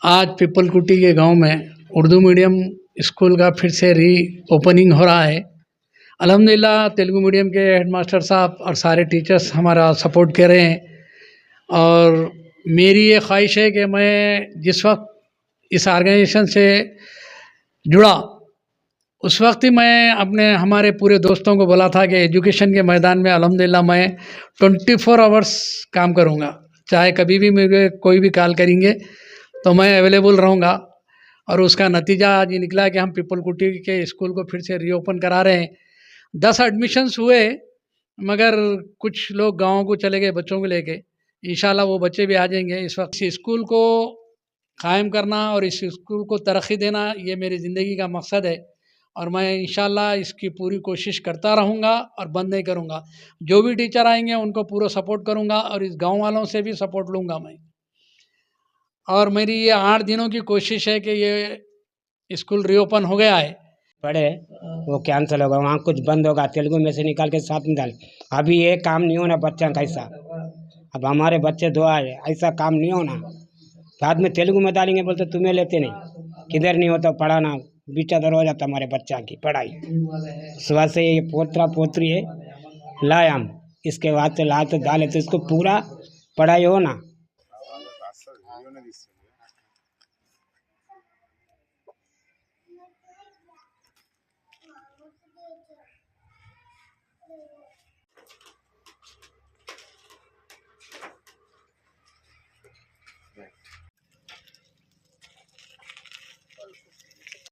आज पिपलकुटी के गांव में उर्दू मीडियम स्कूल का फिर से री ओपनिंग हो रहा है। अल्हम्दुलिल्लाह तेलुगु मीडियम के हेडमास्टर साहब और सारे टीचर्स हमारा सपोर्ट कर रहे हैं। और मेरी ये ख्वाहिश है कि मैं जिस वक्त इस ऑर्गेनाइजेशन से जुड़ा उस वक्त ही मैं अपने हमारे पूरे दोस्तों को बोला था कि एजुकेशन के मैदान में अल्हम्दुलिल्लाह मैं 24 आवर्स काम करूँगा, चाहे कभी भी मुझे कोई भी कॉल करेंगे तो मैं अवेलेबल रहूँगा। और उसका नतीजा आज ये निकला कि हम पिपलकुटी के स्कूल को फिर से रीओपन करा रहे हैं। 10 एडमिशन्स हुए, मगर कुछ लोग गाँव को चले गए बच्चों को लेके। इंशाल्लाह वो बच्चे भी आ जाएंगे। इस वक्त इस स्कूल को कायम करना और इस स्कूल को तरक्की देना ये मेरी ज़िंदगी का मकसद है और मैं इंशाल्लाह इसकी पूरी कोशिश करता रहूँगा और बंद नहीं करूँगा। जो भी टीचर आएंगे उनको पूरा सपोर्ट करूँगा और इस गाँव वालों से भी सपोर्ट लूँगा मैं। और मेरी ये 8 दिनों की कोशिश है कि ये स्कूल रीओपन हो गया है। पढ़े वो कैंसिल होगा, वहाँ कुछ बंद होगा, तेलुगु में से निकाल के साथ में डाल। अभी ये काम नहीं होना बच्चा का ऐसा। अब हमारे बच्चे दो आए, ऐसा काम नहीं होना। बाद में तेलुगु में डालेंगे बोलते तुम्हें लेते नहीं, किधर नहीं होता पढ़ाना, बेचादर हो जाता हमारे बच्चा की पढ़ाई। सुबह से ये पोतरा पोतरी है लाए हम, इसके बाद से ला तो डाले तो इसको पूरा पढ़ाई हो ना।